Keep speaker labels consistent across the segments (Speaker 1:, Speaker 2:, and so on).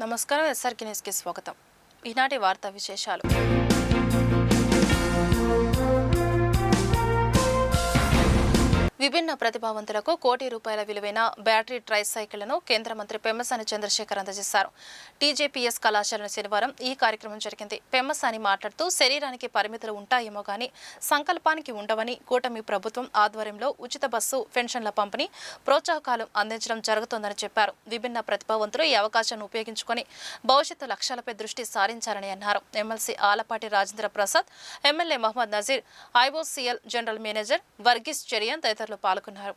Speaker 1: నమస్కారం ఎస్ఆర్కే న్యూస్కి స్వాగతం. ఈనాటి వార్తా విశేషాలు. విభిన్న ప్రతిభావంతులకు ₹1,00,00,000 విలువైన బ్యాటరీ ట్రైసైకిళ్లను కేంద్ర మంత్రి పెమ్మసాని చంద్రశేఖర్ అందజేశారు. టీజేపీఎస్ కళాశాలను శనివారం ఈ కార్యక్రమం జరిగింది. పెమ్మసాని మాట్లాడుతూ శరీరానికి పరిమితులు ఉంటాయేమో గానీ సంకల్పానికి ఉండవని, కూటమి ప్రభుత్వం ఆధ్వర్యంలో ఉచిత బస్సు, పెన్షన్ల పంపిణీ, ప్రోత్సాహకాలు అందించడం జరుగుతోందని చెప్పారు. విభిన్న ప్రతిభావంతులు ఈ అవకాశాన్ని ఉపయోగించుకొని భవిష్యత్తు లక్ష్యాలపై దృష్టి సారించాలని అన్నారు. MLC Alapati Rajendra Prasad, MLA Mohammed Nazeer, IOCL general manager Varghese Cherian తదితరులు పాల్గొన్నారు.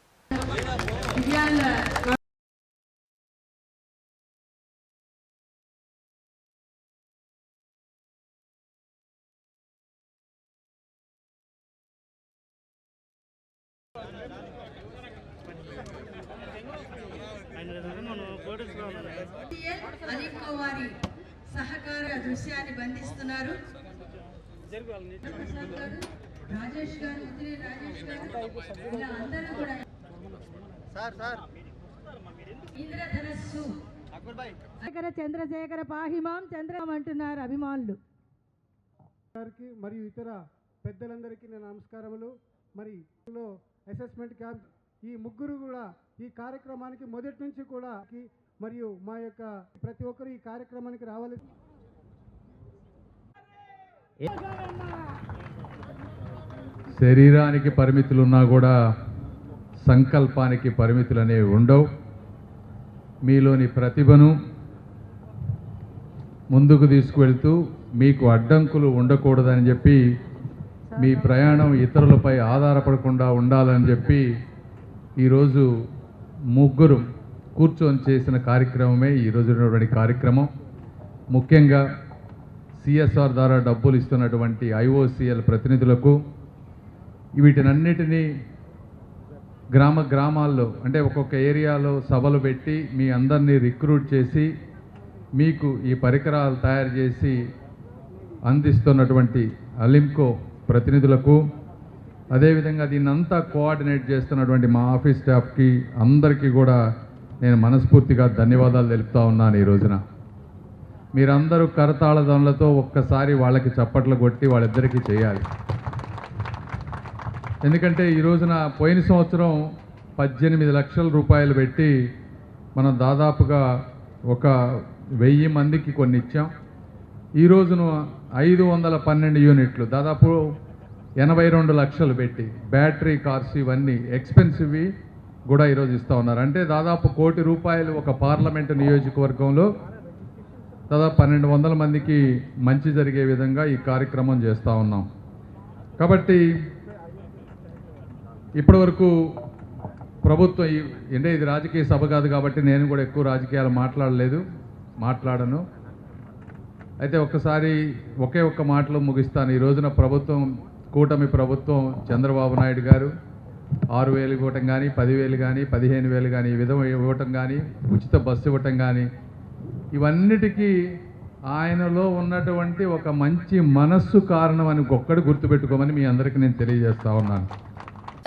Speaker 2: సహకార దృశ్యాన్ని బంధిస్తున్నారు. రాజేష్ గారు, రాజేష్ గారు ఇలా అందరూ కూడా ఇంద్రధనస్సు చంద్రశేఖర పాహిమాం చంద్రం అంటున్నారు అభిమానులు.
Speaker 3: మరియు ఇతర పెద్దలందరికీ నేను నమస్కారములు. మరి అసెస్మెంట్ క్యాంప్ ఈ ముగ్గురు కూడా ఈ కార్యక్రమానికి మొదటి నుంచి కూడా మరియు మా యొక్క ప్రతి ఒక్కరు ఈ కార్యక్రమానికి రావాలి.
Speaker 4: శరీరానికి పరిమితులున్నా కూడా సంకల్పానికి పరిమితులు అనేవి ఉండవు. మీలోని ప్రతిభను ముందుకు తీసుకువెళ్తూ మీకు అడ్డంకులు ఉండకూడదని చెప్పి, మీ ప్రయాణం ఇతరులపై ఆధారపడకుండా ఉండాలని చెప్పి ఈరోజు ముగ్గురు కూర్చొని చేసిన కార్యక్రమమే ఈరోజు ఉన్నటువంటి కార్యక్రమం. ముఖ్యంగా సిఎస్ఆర్ ద్వారా డబ్బులు ఇస్తున్నటువంటి ఐఓసీఎల్ ప్రతినిధులకు, వీటినన్నిటినీ గ్రామాల్లో అంటే ఒక్కొక్క ఏరియాలో సభలు పెట్టి మీ అందరినీ రిక్రూట్ చేసి మీకు ఈ పరికరాలు తయారు చేసి అందిస్తున్నటువంటి అలింకో ప్రతినిధులకు, అదేవిధంగా దీన్నంతా కోఆర్డినేట్ చేస్తున్నటువంటి మా ఆఫీస్ స్టాఫ్కి అందరికీ కూడా నేను మనస్ఫూర్తిగా ధన్యవాదాలు తెలుపుతా ఉన్నాను. ఈ రోజున మీరందరూ కరతాళ ఒక్కసారి వాళ్ళకి చప్పట్లు కొట్టి వాళ్ళిద్దరికీ చేయాలి. ఎందుకంటే ఈ రోజున పోయిన సంవత్సరం 18 లక్షల రూపాయలు పెట్టి మనం దాదాపుగా ఒక 1000 మందికి కొన్ని ఇచ్చాం. ఈ రోజున 512 యూనిట్లు, దాదాపు 82 లక్షలు పెట్టి బ్యాటరీ కార్స్ ఇవన్నీ ఎక్స్పెన్సివ్వి కూడా ఈరోజు ఇస్తూ ఉన్నారు. అంటే దాదాపు ₹1,00,00,000 ఒక పార్లమెంటు నియోజకవర్గంలో దాదాపు 1200 మందికి మంచి జరిగే విధంగా ఈ కార్యక్రమం చేస్తూ ఉన్నాం. కాబట్టి ఇప్పటివరకు ప్రభుత్వం అంటే ఇది రాజకీయ సభ కాదు కాబట్టి నేను కూడా ఎక్కువ రాజకీయాలు మాట్లాడను. అయితే ఒక్కసారి ఒక్క మాటలో ముగిస్తాను. ఈ రోజున ప్రభుత్వం, కూటమి ప్రభుత్వం, చంద్రబాబు నాయుడు గారు 6,000 ఇవ్వటం కానీ, 10,000 కానీ, 15,000 కానీ, ఈ విధంగా ఇవ్వటం కానీ, ఉచిత బస్సు ఇవ్వటం కానీ, ఇవన్నిటికీ ఆయనలో ఉన్నటువంటి ఒక మంచి మనస్సు కారణం అని ఒక్కడు గుర్తుపెట్టుకోమని మీ అందరికీ నేను తెలియజేస్తా ఉన్నాను.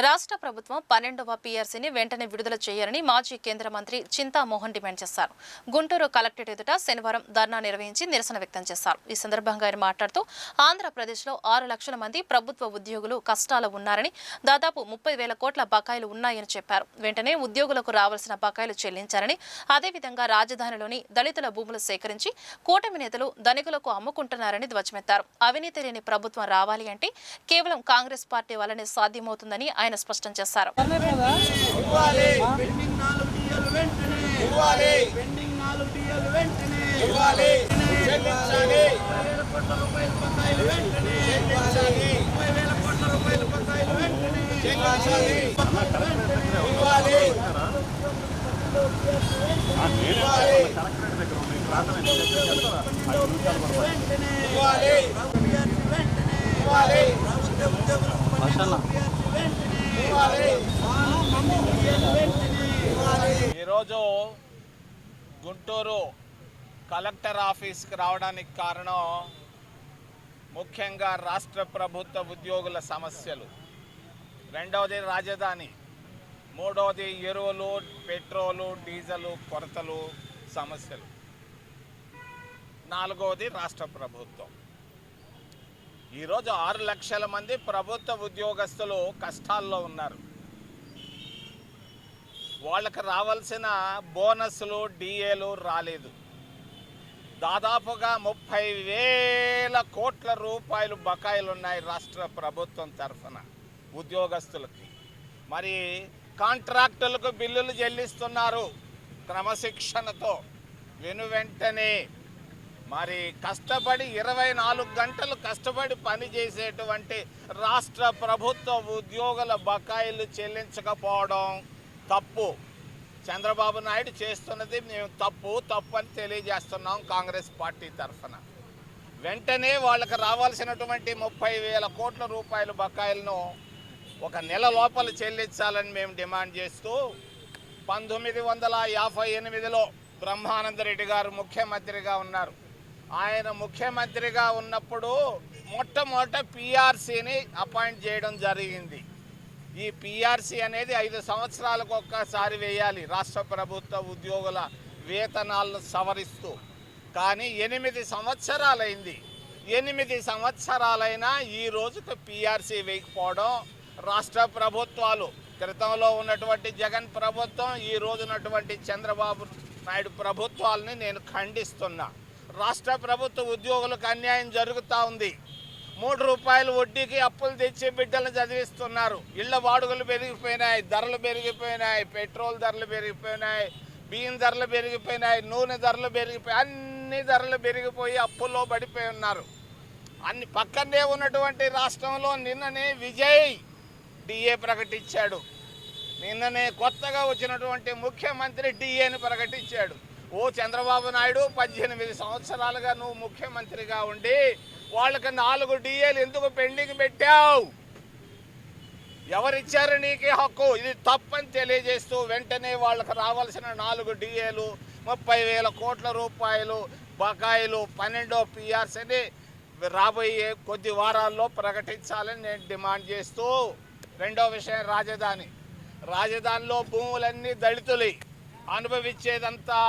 Speaker 1: రాష్ట్ర ప్రభుత్వం 12వ పీఆర్సీని వెంటనే విడుదల చేయాలని మాజీ కేంద్ర మంత్రి చింతామోహన్ డిమాండ్ చేశారు. గుంటూరు కలెక్టరేట్ ఎదుట శనివారం ధర్నా నిర్వహించి నిరసన వ్యక్తం చేశారు. ఈ సందర్భంగా ఆయన మాట్లాడుతూ ఆంధ్రప్రదేశ్లో 6 లక్షల మంది ప్రభుత్వ ఉద్యోగులు కష్టాలు ఉన్నారని, దాదాపు 30,000 కోట్ల బకాయిలు ఉన్నాయని చెప్పారు. వెంటనే ఉద్యోగులకు రావాల్సిన బకాయిలు చెల్లించారని, అదేవిధంగా రాజధానిలోని దళితుల భూములు సేకరించి కూటమి నేతలు ధనికులకు అమ్ముకుంటున్నారని ధ్వజమెత్తారు. అవినీతి లేని ప్రభుత్వం రావాలి అంటే కేవలం కాంగ్రెస్ పార్టీ వల్లనే సాధ్యమవుతుందని ఆయన స్పష్టం చేశారు.
Speaker 5: ఈరోజు గుంటూరు కలెక్టర్ ఆఫీస్కి రావడానికి కారణం ముఖ్యంగా రాష్ట్ర ప్రభుత్వ ఉద్యోగుల సమస్యలు, రెండవది రాజధాని, మూడవది ఎరువులు, పెట్రోలు, డీజిల్ కొరతలు సమస్యలు. నాలుగవది రాష్ట్ర ప్రభుత్వం. ఈరోజు 6 లక్షల మంది ప్రభుత్వ ఉద్యోగస్తులు కష్టాల్లో ఉన్నారు. వాళ్ళకి రావాల్సిన బోనస్లు డిఏలు రాలేదు. దాదాపుగా 30,000 కోట్ల రూపాయలు బకాయిలు ఉన్నాయి రాష్ట్ర ప్రభుత్వం తరఫున ఉద్యోగస్తులకి. మరి కాంట్రాక్టులకు బిల్లులు చెల్లిస్తున్నారు క్రమశిక్షణతో వెంటనే. మరి కష్టపడి 24 గంటలు కష్టపడి పనిచేసేటువంటి రాష్ట్ర ప్రభుత్వ ఉద్యోగుల బకాయిలు చెల్లించకపోవడం తప్పు. చంద్రబాబు నాయుడు చేస్తున్నది మేము తప్పు అని తెలియజేస్తున్నాం కాంగ్రెస్ పార్టీ తరఫున. వెంటనే వాళ్ళకి రావాల్సినటువంటి 30,000 కోట్ల రూపాయల బకాయిలను ఒక నెల లోపల చెల్లించాలని మేము డిమాండ్ చేస్తూ 1958లో బ్రహ్మానందరెడ్డి గారు ముఖ్యమంత్రిగా ఉన్నారు. ఆయన ముఖ్యమంత్రిగా ఉన్నప్పుడు మొట్టమొదట పిఆర్సీని అపాయింట్ చేయడం జరిగింది. ఈ పిఆర్సీ అనేది 5 సంవత్సరాలకు ఒక్కసారి వేయాలి రాష్ట్ర ప్రభుత్వ ఉద్యోగుల వేతనాలను సవరిస్తూ. కానీ 8 సంవత్సరాలైంది. 8 సంవత్సరాలైనా ఈ రోజుకు పిఆర్సీ వేయకపోవడం రాష్ట్ర ప్రభుత్వాలు, క్రితంలో ఉన్నటువంటి జగన్ ప్రభుత్వం, ఈ రోజు ఉన్నటువంటి చంద్రబాబు నాయుడు ప్రభుత్వాలని నేను ఖండిస్తున్నా. రాష్ట్ర ప్రభుత్వ ఉద్యోగులకు అన్యాయం జరుగుతూ ఉంది. 3 రూపాయలు వడ్డీకి అప్పులు తెచ్చి బిడ్డలను చదివిస్తున్నారు. ఇళ్ల వాడుకలు పెరిగిపోయినాయి, ధరలు పెరిగిపోయినాయి, పెట్రోల్ ధరలు పెరిగిపోయినాయి, బియ్యం ధరలు పెరిగిపోయినాయి, నూనె ధరలు పెరిగిపోయి అన్ని ధరలు పెరిగిపోయి అప్పుల్లో పడిపోయి ఉన్నారు. అన్ని పక్కనే ఉన్నటువంటి రాష్ట్రంలో నిన్ననే విజయ్ డిఏ ప్రకటించాడు. నిన్ననే కొత్తగా వచ్చినటువంటి ముఖ్యమంత్రి డిఏని ప్రకటించాడు. ఓ చంద్రబాబు నాయుడు 18 సంవత్సరాలుగా నువ్వు ముఖ్యమంత్రిగా ఉండి వాళ్ళకి 4 డిఏలు ఎందుకు పెండింగ్ పెట్టావు? ఎవరిచ్చారు నీకు హక్కు? ఇది తప్పని తెలియజేస్తూ వెంటనే వాళ్ళకి రావాల్సిన 4 డిఏలు 30,000 కోట్ల రూపాయలు బకాయిలు 12వ పిఆర్సీని రాబోయే కొద్ది వారాల్లో ప్రకటించాలని నేను డిమాండ్ చేస్తూ, రెండో విషయం రాజధానిలో భూములన్నీ దళితులు అనుభవించేదంతా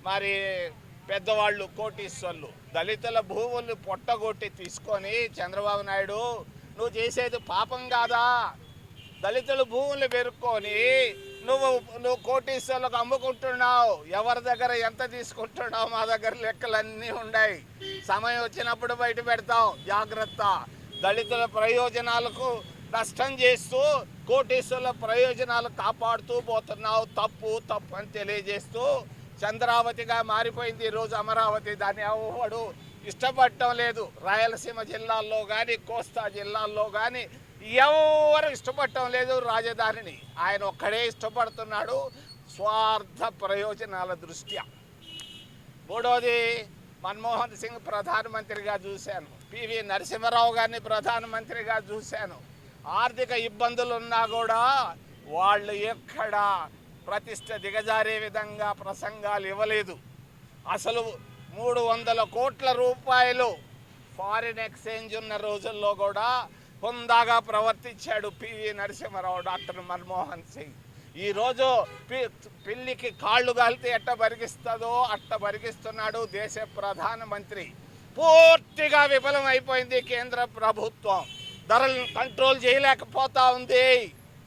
Speaker 5: మరి పెద్దవాళ్ళు కోటీశ్వర్లు. దళితుల భూములు పొట్టగొట్టి తీసుకొని చంద్రబాబు నాయుడు నువ్వు చేసేది పాపం కాదా? దళితుల భూములు పెరుక్కొని నువ్వు కోటీశ్వర్లకు అమ్ముకుంటున్నావు. ఎవరి దగ్గర ఎంత తీసుకుంటున్నావు? మా దగ్గర లెక్కలన్నీ ఉన్నాయి. సమయం వచ్చినప్పుడు బయట పెడతాం, జాగ్రత్త. దళితుల ప్రయోజనాలకు నష్టం చేస్తూ కోటీశ్వర్ల ప్రయోజనాలు కాపాడుతూ పోతున్నావు. తప్పు అని తెలియజేస్తూ, చంద్రావతిగా మారిపోయింది ఈరోజు అమరావతి. దాన్ని ఎవడు ఇష్టపడటం లేదు. రాయలసీమ జిల్లాల్లో కానీ కోస్తా జిల్లాల్లో కానీ ఎవరు ఇష్టపడటం లేదు రాజధానిని. ఆయన ఒక్కడే ఇష్టపడుతున్నాడు స్వార్థ ప్రయోజనాల దృష్ట్యా. మూడోది, మన్మోహన్ సింగ్ ప్రధానమంత్రిగా చూశాను, పివి నరసింహారావు గారిని ప్రధానమంత్రిగా చూశాను. ఆర్థిక ఇబ్బందులు ఉన్నా కూడా వాళ్ళు ఎక్కడ ప్రతిష్ట దిగజారే విధంగా ప్రసంగాలు ఇవ్వలేదు. అసలు 300 కోట్ల రూపాయలు ఫారిన్ ఎక్స్చేంజ్ ఉన్న రోజుల్లో కూడా హుందాగా ప్రవర్తించాడు పివి నరసింహారావు, డాక్టర్ మన్మోహన్ సింగ్. ఈరోజు పిల్లికి కాళ్ళు గాలితే ఎట్ట బరిగిస్తుందో అట్ట బరిగిస్తున్నాడు దేశ ప్రధానమంత్రి. పూర్తిగా విఫలం అయిపోయింది కేంద్ర ప్రభుత్వం. ధరలను కంట్రోల్ చేయలేకపోతా ఉంది.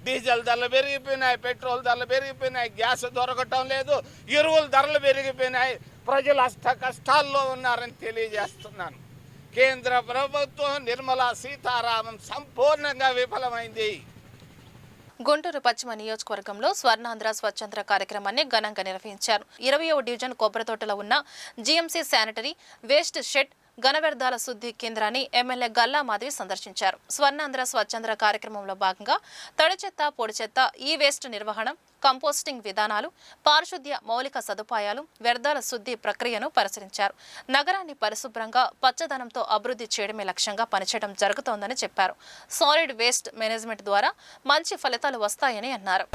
Speaker 5: డీజిల్ ధరలు పెరిగిపోయినాయి, పెట్రోల్ ధరలు పెరిగిపోయినాయి, గ్యాస్ దొరకటం లేదు, ఎరువుల ధరలు పెరిగిపోయినాయి. ప్రజలు కష్టాల్లో ఉన్నారని తెలియజేస్తున్నాను. కేంద్ర ప్రభుత్వం నిర్మలా సీతారామన్ సంపూర్ణంగా విఫలమైంది.
Speaker 1: గుంటూరు పశ్చిమ నియోజకవర్గంలో స్వర్ణాంధ్ర స్వచ్ఛంద్ర కార్యక్రమాన్ని ఘనంగా నిర్వహించారు. 20వ డివిజన్ కొబ్బరితోటలో ఉన్న జీఎంసీ శానిటరీ వేస్ట్ షెడ్ ఘన వ్యర్థాల శుద్ధి కేంద్రాన్ని ఎమ్మెల్యే గల్లా మాధవి సందర్శించారు. స్వర్ణాంధ్ర స్వచ్ఛంద్ర కార్యక్రమంలో భాగంగా తడి చెత్త, పొడి చెత్త, ఈ వేస్ట్ నిర్వహణ, కంపోస్టింగ్ విధానాలు, పారిశుద్ధ్య మౌలిక సదుపాయాలు, వ్యర్థాల శుద్ధి ప్రక్రియను పరిశీలించారు. నగరాన్ని పరిశుభ్రంగా పచ్చదనంతో అభివృద్ధి చేయడమే లక్ష్యంగా పనిచేయడం జరుగుతోందని చెప్పారు. సాలిడ్ వేస్ట్ మేనేజ్మెంట్ ద్వారా మంచి ఫలితాలు వస్తాయని అన్నారు.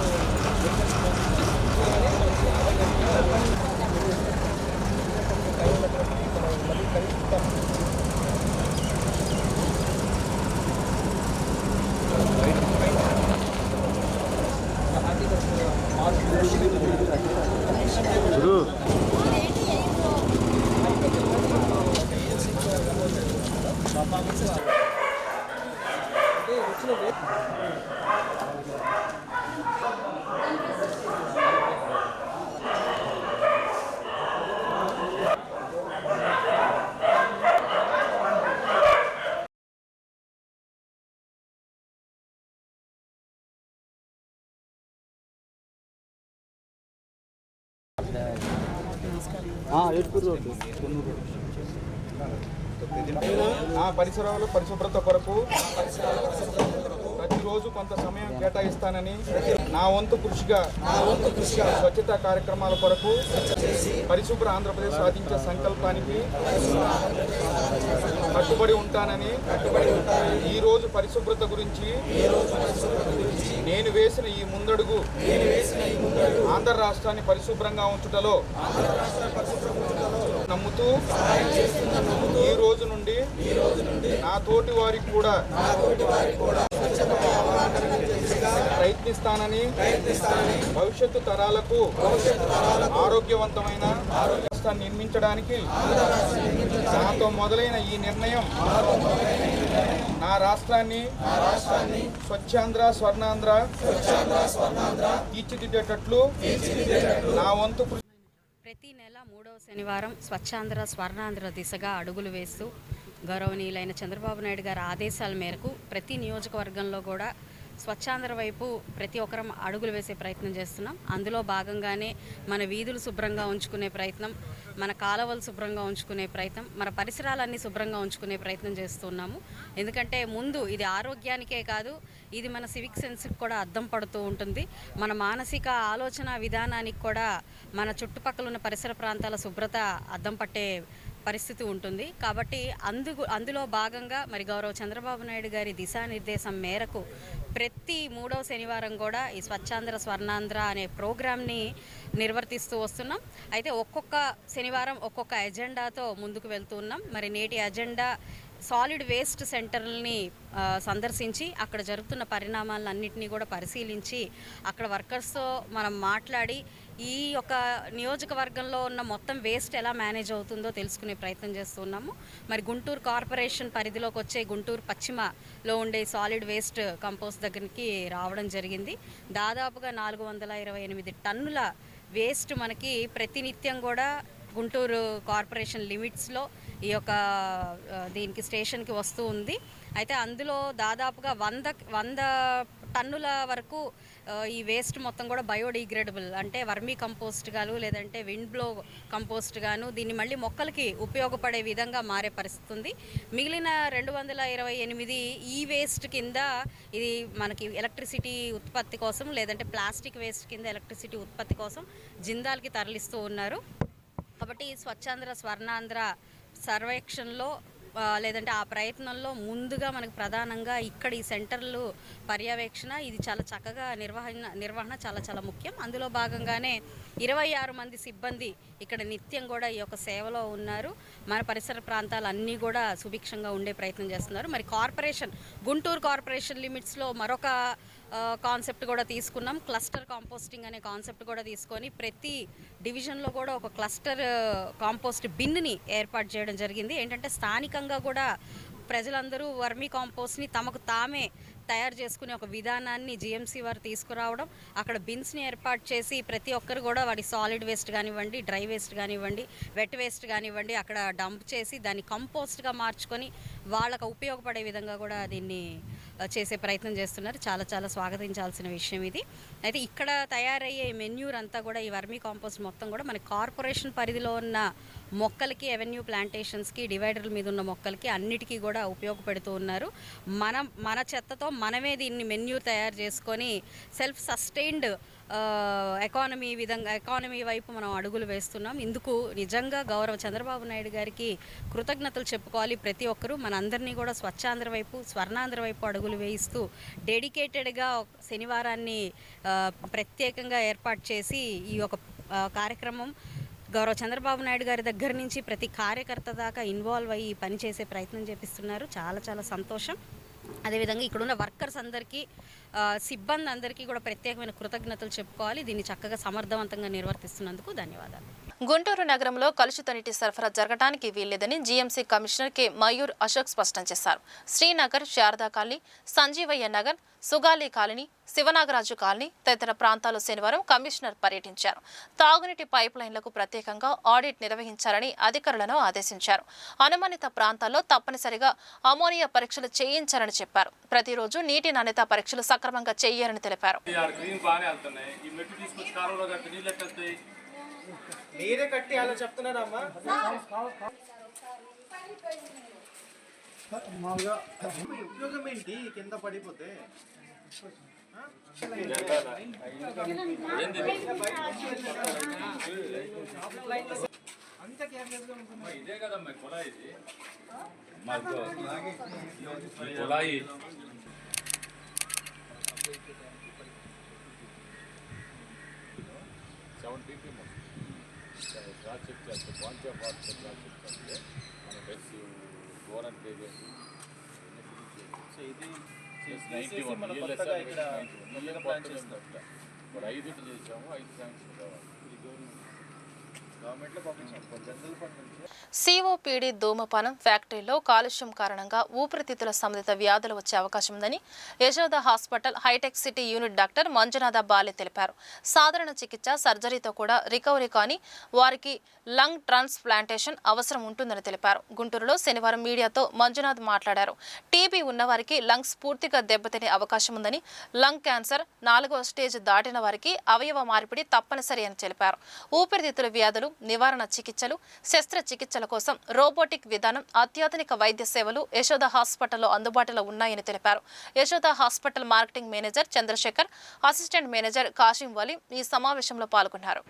Speaker 6: ఆ పరిసరాల పరిశుభ్రత కొరకు ప్రతిరోజు కొంత సమయం కేటాయిస్తానని నా వంతు కృషిగా స్వచ్ఛతా కార్యక్రమాల కొరకు పరిశుభ్ర ఆంధ్రప్రదేశ్ సాధించే సంకల్పానికి కట్టుబడి ఉంటానని ఈ రోజు పరిశుభ్రత గురించి నేను వేసిన ఈ ముందడుగు ఆంధ్ర రాష్ట్రాన్ని పరిశుభ్రంగా ఉంచుటలో నమ్ముతూ ఈ రోజు నుండి నా తోటి వారికి కూడా ప్రయత్నిస్తానని భవిష్యత్తు తరాలకు ఆరోగ్యవంతమైన రాష్ట్రాన్ని నిర్మించడానికి నాతో మొదలైన ఈ నిర్ణయం నా రాష్ట్రాన్ని స్వచ్ఛాంధ్ర స్వర్ణాంధ్ర తీర్చిదిద్దేటట్లు నా వంతు
Speaker 7: ప్రతి నెల 3వ శనివారం స్వచ్ఛాంధ్ర స్వర్ణాంధ్ర దిశగా అడుగులు వేస్తూ గౌరవనీయులైన చంద్రబాబు నాయుడు గారి ఆదేశాల మేరకు ప్రతి నియోజకవర్గంలో కూడా స్వచ్ఛాంధ్ర వైపు ప్రతి ఒక్కరం అడుగులు వేసే ప్రయత్నం చేస్తున్నాం. అందులో భాగంగానే మన వీధులు శుభ్రంగా ఉంచుకునే ప్రయత్నం, మన కాలువలు శుభ్రంగా ఉంచుకునే ప్రయత్నం, మన పరిసరాలన్నీ శుభ్రంగా ఉంచుకునే ప్రయత్నం చేస్తున్నాము. ఎందుకంటే ముందు ఇది ఆరోగ్యానికే కాదు, ఇది మన సివిక్ సెన్స్కి కూడా అద్దం పడుతూ ఉంటుంది. మన మానసిక ఆలోచన విధానానికి కూడా మన చుట్టుపక్కల ఉన్న పరిసర ప్రాంతాల శుభ్రత అద్దం పట్టే పరిస్థితి ఉంటుంది. కాబట్టి అందులో భాగంగా మరి గౌరవ చంద్రబాబు నాయుడు గారి దిశానిర్దేశం మేరకు ప్రతి 3వ శనివారం కూడా ఈ స్వచ్ఛాంధ్ర స్వర్ణాంధ్ర అనే ప్రోగ్రామ్ని నిర్వర్తిస్తూ వస్తున్నాం. అయితే ఒక్కొక్క శనివారం ఒక్కొక్క ఎజెండాతో ముందుకు వెళ్తూ ఉన్నాం. మరి నేటి ఎజెండా సాలిడ్ వేస్ట్ సెంటర్లని సందర్శించి అక్కడ జరుగుతున్న పరిణామాలన్నింటినీ కూడా పరిశీలించి అక్కడ వర్కర్స్తో మనం మాట్లాడి ఈ యొక్క నియోజకవర్గంలో ఉన్న మొత్తం వేస్ట్ ఎలా మేనేజ్ అవుతుందో తెలుసుకునే ప్రయత్నం చేస్తున్నాము. మరి గుంటూరు కార్పొరేషన్ పరిధిలోకి వచ్చే గుంటూరు పశ్చిమలో ఉండే సాలిడ్ వేస్ట్ కంపోస్ట్ దగ్గరికి రావడం జరిగింది. దాదాపుగా 428 టన్నుల వేస్ట్ మనకి ప్రతినిత్యం కూడా గుంటూరు కార్పొరేషన్ లిమిట్స్లో ఈ యొక్క దీనికి స్టేషన్కి వస్తూ ఉంది. అయితే అందులో దాదాపుగా 100 టన్నుల వరకు ఈ వేస్ట్ మొత్తం కూడా బయోడిగ్రేడబుల్ అంటే వర్మీ కంపోస్ట్ గాను లేదంటే విండ్ బ్లో కంపోస్ట్ గాను దీన్ని మళ్ళీ మొక్కలకి ఉపయోగపడే విధంగా మారే పరిస్థితి ఉంది. మిగిలిన 228 ఈ వేస్ట్ కింద ఇది మనకి ఎలక్ట్రిసిటీ ఉత్పత్తి కోసం లేదంటే ప్లాస్టిక్ వేస్ట్ కింద ఎలక్ట్రిసిటీ ఉత్పత్తి కోసం జిందాల్కి తరలిస్తూ ఉన్నారు. కాబట్టి స్వచ్ఛాంధ్ర స్వర్ణాంధ్ర సర్వేక్షణలో లేదంటే ఆ ప్రయత్నంలో ముందుగా మనకు ప్రధానంగా ఇక్కడ ఈ సెంటర్లు పర్యవేక్షణ ఇది చాలా చక్కగా నిర్వహణ చాలా ముఖ్యం. అందులో భాగంగానే 26 మంది సిబ్బంది ఇక్కడ నిత్యం కూడా ఈ యొక్క సేవలో ఉన్నారు. మన పరిసర ప్రాంతాలన్నీ కూడా సుభిక్షంగా ఉండే ప్రయత్నం చేస్తున్నారు. మరి గుంటూరు కార్పొరేషన్ లిమిట్స్లో మరొక కాన్సెప్ట్ కూడా తీసుకున్నాం. క్లస్టర్ కాంపోస్టింగ్ అనే కాన్సెప్ట్ కూడా తీసుకొని ప్రతి డివిజన్లో కూడా ఒక క్లస్టర్ కాంపోస్ట్ బిన్ని ఏర్పాటు చేయడం జరిగింది. ఏంటంటే స్థానికంగా కూడా ప్రజలందరూ వర్మీ కాంపోస్ట్ని తమకు తామే తయారు చేసుకునే ఒక విధానాన్ని జిఎంసీ వారు తీసుకురావడం, అక్కడ బిన్స్ని ఏర్పాటు చేసి ప్రతి ఒక్కరు కూడా వాడి సాలిడ్ వేస్ట్ కానివ్వండి, డ్రై వేస్ట్ కానివ్వండి, వెట్ వేస్ట్ కానివ్వండి అక్కడ డంప్ చేసి దాన్ని కంపోస్ట్గా మార్చుకొని వాళ్ళకు ఉపయోగపడే విధంగా కూడా దీన్ని చేసే ప్రయత్నం చేస్తున్నారు. చాలా స్వాగతించాల్సిన విషయం ఇది. అయితే ఇక్కడ తయారయ్యే మెన్యూర్ అంతా కూడా ఈ వర్మీ కాంపోస్ట్ మొత్తం కూడా మన కార్పొరేషన్ పరిధిలో ఉన్న మొక్కలకి, అవెన్యూ ప్లాంటేషన్స్కి, డివైడర్ల మీద ఉన్న మొక్కలకి అన్నిటికీ కూడా ఉపయోగపడుతూ ఉన్నారు. మన చెత్తతో మనమే దీన్ని మెన్యూర్ తయారు చేసుకొని సెల్ఫ్ సస్టైన్డ్ ఎకానమీ వైపు మనం అడుగులు వేస్తున్నాం. ఇందుకు నిజంగా గౌరవ చంద్రబాబు నాయుడు గారికి కృతజ్ఞతలు చెప్పుకోవాలి. ప్రతి ఒక్కరూ మనందరినీ కూడా స్వచ్ఛాంధ్ర వైపు స్వర్ణాంధ్ర వైపు అడుగులు వేయిస్తూ డెడికేటెడ్గా శనివారాన్ని ప్రత్యేకంగా ఏర్పాటు చేసి ఈ యొక్క కార్యక్రమం గౌరవ చంద్రబాబు నాయుడు గారి దగ్గర నుంచి ప్రతి కార్యకర్త దాకా ఇన్వాల్వ్ అయ్యి పనిచేసే ప్రయత్నం చేపిస్తున్నారు. చాలా సంతోషం. అదేవిధంగా ఇక్కడున్న వర్కర్స్ అందరికీ, సిబ్బంది అందరికీ కూడా ప్రత్యేకమైన కృతజ్ఞతలు చెప్పుకోవాలి. దీన్ని చక్కగా సమర్థవంతంగా నిర్వర్తిస్తున్నందుకు ధన్యవాదాలు.
Speaker 1: గుంటూరు నగరంలో కలుషిత నీటి సరఫరా జరగడానికి వీల్లేదని GMC commissioner K Mayur Ashok స్పష్టం చేశారు. Srinagar, Sharada colony, Sanjeevaiah Nagar, Sugali colony, Sivanagaraju colony తదితర ప్రాంతాల్లో శనివారం కమిషనర్ పర్యటించారు. తాగునీటి పైప్ లైన్లకు ప్రత్యేకంగా ఆడిట్ నిర్వహించాలని అధికారులను ఆదేశించారు. అనుమానిత ప్రాంతాల్లో తప్పనిసరిగా అమోనియా పరీక్షలు చేయించాలని చెప్పారు. ప్రతిరోజు నీటి నాణ్యత పరీక్షలు సక్రమంగా చేయాలని తెలిపారు.
Speaker 8: మీరే కట్టి అలా చెప్తున్నారమ్మా. ఉపయోగం ఏంటి కింద పడిపోతే? అంత కేర్లెస్ గా ఉంటుంది.
Speaker 4: ఇదే కదమ్మా కుళాయి, కుళాయి చెక్ చేస్తే క్వాంటిటీ ఆఫ్ వాటర్ చెక్ చేస్తే మన బెస్ గోరన్ పే చేసి
Speaker 8: ఇది
Speaker 4: 91
Speaker 8: ప్లాన్ చేస్తాం.
Speaker 4: ఇప్పుడు 5 చేసాము, 5 శాంక్షన్ కావాలి.
Speaker 8: గవర్నమెంట్లో పంపించాం జనరల్ ఫండ్ నుంచి.
Speaker 1: సిఓపిడి ధూమపానం ఫ్యాక్టరీలో కాలుష్యం కారణంగా ఊపిరితిత్తుల సంబంధిత వ్యాధులు వచ్చే అవకాశం ఉందని Yashoda hospital Hitech City unit doctor Manjunatha Bale తెలిపారు. సాధారణ చికిత్స సర్జరీతో కూడా రికవరీ కానీ వారికి లంగ్ ట్రాన్స్ప్లాంటేషన్ అవసరం ఉంటుందని తెలిపారు. గుంటూరులో శనివారం మీడియాతో మంజునాథ్ మాట్లాడారు. టీబీ ఉన్నవారికి లంగ్స్ పూర్తిగా దెబ్బతినే అవకాశం ఉందని, లంగ్ క్యాన్సర్ 4వ స్టేజ్ దాటిన వారికి అవయవ మార్పిడి తప్పనిసరి అని తెలిపారు. ఊపిరితిత్తుల వ్యాధులు నివారణ చికిత్సలు, శస్త్రచికిత్సల కోసం రోబోటిక్ విధానం, అత్యాధునిక వైద్య సేవలు యశోద హాస్పిటల్లో అందుబాటులో ఉన్నాయని తెలిపారు. Yashoda hospital marketing manager Chandrasekhar, assistant manager Kasim Vali ఈ సమావేశంలో పాల్గొన్నారు.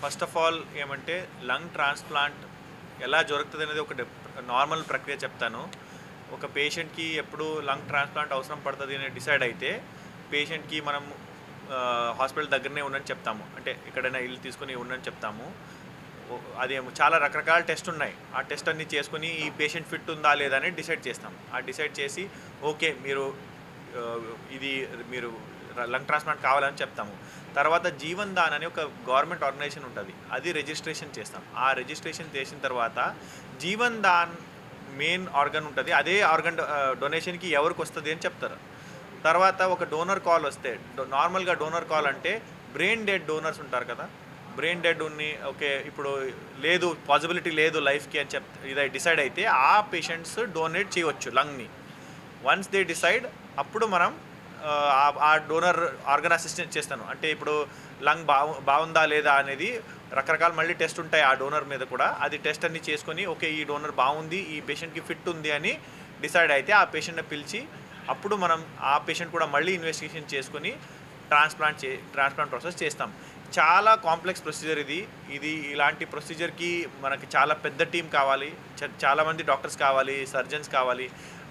Speaker 9: ఫస్ట్ ఆఫ్ ఆల్ ఏమంటే లంగ్ ట్రాన్స్ప్లాంట్ ఎలా జరుగుతుంది అనేది ఒక నార్మల్ ప్రక్రియ చెప్తాను. ఒక పేషెంట్కి ఎప్పుడు లంగ్ ట్రాన్స్ప్లాంట్ అవసరం పడుతుంది అని డిసైడ్ అయితే పేషెంట్కి మనం హాస్పిటల్ దగ్గరనే ఉండని చెప్తాము, అంటే ఎక్కడైనా ఇల్లు తీసుకొని ఉండని చెప్తాము. అది చాలా రకరకాల టెస్ట్ ఉన్నాయి. ఆ టెస్ట్ అన్నీ చేసుకుని ఈ పేషెంట్ ఫిట్ ఉందా లేదా అని డిసైడ్ చేస్తాం. ఆ డిసైడ్ చేసి ఓకే మీరు లంగ్ ట్రాన్స్ప్లాంట్ కావాలని చెప్తాము. తర్వాత జీవన్ దాన్ అని ఒక గవర్నమెంట్ ఆర్గనైజేషన్ ఉంటుంది, అది రిజిస్ట్రేషన్ చేస్తాం. ఆ రిజిస్ట్రేషన్ చేసిన తర్వాత జీవన్ దాన్ మెయిన్ ఆర్గన్ ఉంటుంది, అదే ఆర్గన్ డొనేషన్కి ఎవరికి వస్తుంది అని చెప్తారు. తర్వాత ఒక డోనర్ కాల్ వస్తే, నార్మల్గా డోనర్ కాల్ అంటే బ్రెయిన్ డెడ్ డోనర్స్ ఉంటారు కదా, బ్రెయిన్ డెడ్ ఉన్ని ఓకే ఇప్పుడు లేదు పాసిబిలిటీ లేదు లైఫ్కి అని ఇది డిసైడ్ అయితే ఆ పేషెంట్స్ డొనేట్ చేయవచ్చు లంగ్ని. వన్స్ దే డిసైడ్ అప్పుడు మనం ఆ డోనర్ ఆర్గన్ అసిస్టెంట్ చేస్తాను. అంటే ఇప్పుడు లంగ్ బాగుందా లేదా అనేది రకరకాల మళ్ళీ టెస్ట్ ఉంటాయి ఆ డోనర్ మీద కూడా. అది టెస్ట్ అన్ని చేసుకొని ఓకే ఈ డోనర్ బాగుంది, ఈ పేషెంట్కి ఫిట్ ఉంది అని డిసైడ్ అయితే ఆ పేషెంట్ని పిలిచి అప్పుడు మనం ఆ పేషెంట్ కూడా మళ్ళీ ఇన్వెస్టిగేషన్ చేసుకొని ట్రాన్స్ప్లాంట్ ప్రాసెస్ చేస్తాం. చాలా కాంప్లెక్స్ ప్రొసీజర్ ఇది ఇలాంటి ప్రొసీజర్కి మనకి చాలా పెద్ద టీం కావాలి, చాలామంది డాక్టర్స్ కావాలి, సర్జన్స్ కావాలి.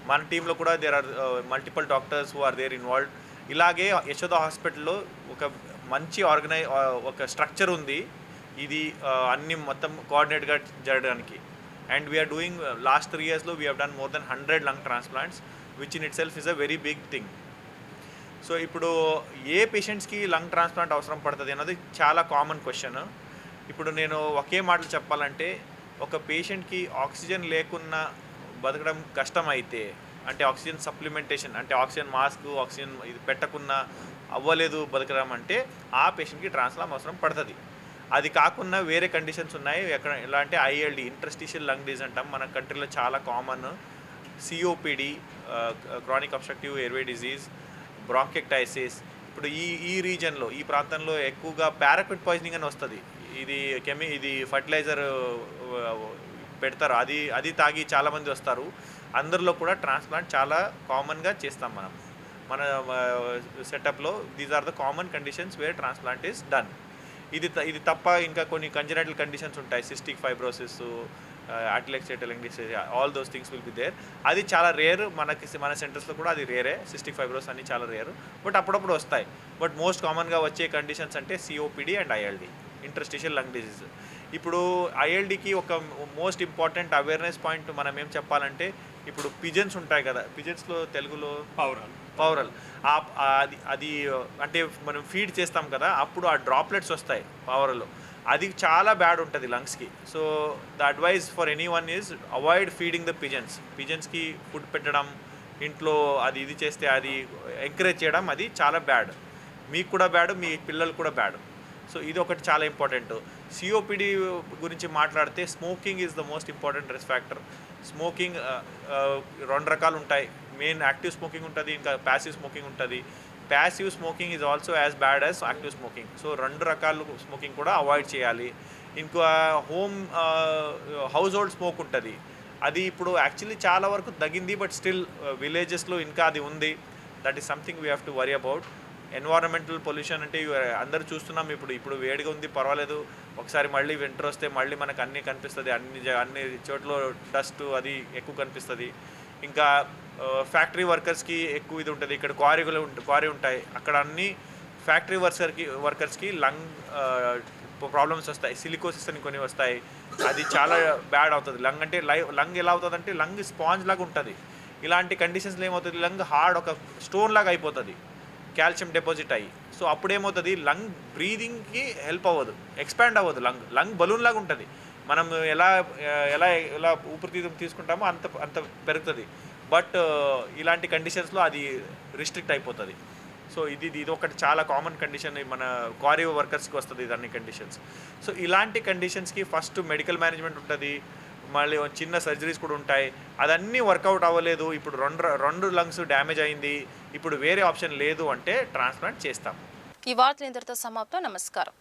Speaker 9: మన టీంలో కూడా there are multiple doctors who are there involved. ఇలాగే యశోద హాస్పిటల్లో ఒక మంచి ఒక స్ట్రక్చర్ ఉంది, ఇది అన్ని మొత్తం కోఆర్డినేట్గా జరగడానికి. అండ్ వీఆర్ డూయింగ్ లాస్ట్ 3 yearsలో we have done more than 100 lung transplants which in itself is a very big thing. So ఇప్పుడు ఏ పేషెంట్స్కి లంగ్ ట్రాన్స్ప్లాంట్ అవసరం పడుతుంది అన్నది చాలా కామన్ క్వశ్చన్. ఇప్పుడు నేను ఒకే మాటలు చెప్పాలంటే, ఒక పేషెంట్కి ఆక్సిజన్ లేకున్నా బతకడం కష్టమైతే, అంటే ఆక్సిజన్ సప్లిమెంటేషన్ అంటే ఆక్సిజన్ మాస్క్ ఆక్సిజన్ ఇది పెట్టకున్నా అవ్వలేదు బతకడం అంటే ఆ పేషెంట్కి ట్రాన్స్ప్లాంట్ అవసరం పడుతుంది. అది కాకుండా వేరే కండిషన్స్ ఉన్నాయి. ఎలా అంటే ILD ఇంటర్స్టిషియల్ లంగ్ డిజీజ్ అంటాం, మన కంట్రీలో చాలా common. COPD chronic obstructive airway disease, bronchiectasis. ఇప్పుడు ఈ రీజన్లో ఈ ప్రాంతంలో ఎక్కువగా పారాక్విట్ పాయిజనింగ్ అని వస్తుంది. ఇది ఫర్టిలైజర్ పెడతారు, అది తాగి చాలామంది వస్తారు. అందరిలో కూడా ట్రాన్స్ప్లాంట్ చాలా కామన్గా చేస్తాం మన సెటప్లో. These are the common conditions where transplant is done. ఇది తప్ప ఇంకా కొన్ని కంజనైటల్ కండిషన్స్ ఉంటాయి, సిస్టిక్ ఫైబ్రోసిస్, అటిలెక్సేటలింగ్ disease, all those things will be there. అది చాలా రేర్, మన సెంటర్స్లో కూడా అది రేరే. సిస్టిక్ ఫైబ్రోస్ అన్ని చాలా రేరు, బట్ అప్పుడప్పుడు వస్తాయి. బట్ మోస్ట్ కామన్గా వచ్చే కండిషన్స్ అంటే COPD and ILD interstitial lung disease. ఇప్పుడు ILDకి ఒక మోస్ట్ ఇంపార్టెంట్ అవేర్నెస్ పాయింట్ మనం ఏం చెప్పాలంటే, ఇప్పుడు పిజన్స్ ఉంటాయి కదా, పిజన్స్లో తెలుగులో పౌరల్, అది అంటే మనం ఫీడ్ చేస్తాం కదా, అప్పుడు ఆ డ్రాప్లెట్స్ వస్తాయి పౌరల్లో, అది చాలా బ్యాడ్ ఉంటుంది లంగ్స్కి. So the advice for anyone is avoid feeding the పిజన్స్కి ఫుడ్ పెట్టడం, ఇంట్లో ఇది చేస్తే అది ఎంకరేజ్ చేయడం, అది చాలా బ్యాడ్. మీకు కూడా బ్యాడ్, మీ పిల్లలు కూడా బ్యాడ్. సో ఇది ఒకటి చాలా ఇంపార్టెంట్. COPD గురించి మాట్లాడితే smoking is the most important risk factor. Smoking 2 రకాలు ఉంటాయి. మెయిన్ యాక్టివ్ స్మోకింగ్ ఉంటుంది, ఇంకా ప్యాసివ్ స్మోకింగ్ ఉంటుంది. Passive smoking is also as bad as active smoking. So 2 రకాల స్మోకింగ్ కూడా అవాయిడ్ చేయాలి. ఇంకా హౌస్ హోల్డ్ స్మోక్ ఉంటుంది, అది ఇప్పుడు యాక్చువల్లీ చాలా వరకు తగ్గింది, బట్ స్టిల్ విలేజెస్లో ఇంకా అది ఉంది. That is something we have to worry about. Environmental pollution అంటే అందరూ చూస్తున్నాం, ఇప్పుడు వేడిగా ఉంది పర్వాలేదు, ఒకసారి మళ్ళీ వింటర్ వస్తే మళ్ళీ మనకు అన్నీ కనిపిస్తుంది, అన్ని చోట్ల డస్ట్ అది ఎక్కువ కనిపిస్తుంది. ఇంకా ఫ్యాక్టరీ వర్కర్స్కి ఎక్కువ ఇది ఉంటుంది. ఇక్కడ క్వారీ ఉంటాయి, అక్కడ అన్ని ఫ్యాక్టరీ వర్కర్స్కి లంగ్ ప్రాబ్లమ్స్ వస్తాయి, సిలికోసిస్ అని కొన్ని వస్తాయి, అది చాలా బ్యాడ్ అవుతుంది. లంగ్ ఎలా అవుతుంది అంటే లంగ్ స్పాంజ్ లాగా ఉంటుంది. ఇలాంటి కండిషన్స్లో ఏమవుతుంది, లంగ్ హార్డ్ ఒక స్టోన్ లాగా అయిపోతుంది, కాల్షియం డిపాజిట్ అయ్యి. సో అప్పుడేమవుతుంది, లంగ్ బ్రీదింగ్కి హెల్ప్ అవ్వదు, ఎక్స్పాండ్ అవ్వదు. లంగ్ బలూన్ లాగా ఉంటుంది. మనం ఎలా ఎలా ఎలా ఊపిరితిత్తులు తీసుకుంటామో అంత పెరుగుతుంది. బట్ ఇలాంటి కండిషన్స్లో అది రిస్ట్రిక్ట్ అయిపోతుంది. సో ఇది ఒకటి చాలా కామన్ కండిషన్ మన క్వారీ వర్కర్స్కి వస్తుంది ఇదన్ని కండిషన్స్. సో ఇలాంటి కండిషన్స్కి ఫస్ట్ మెడికల్ మేనేజ్మెంట్ ఉంటుంది, మళ్ళీ చిన్న సర్జరీస్ కూడా ఉంటాయి. అదన్నీ వర్కౌట్ అవ్వలేదు, ఇప్పుడు రెండు లంగ్స్ డ్యామేజ్ అయింది, ఇప్పుడు వేరే ఆప్షన్ లేదు అంటే ట్రాన్స్ప్లాంట్ చేస్తాం.
Speaker 1: ఈ వార్తలు ఇంతటితో సమాప్తం. నమస్కారం.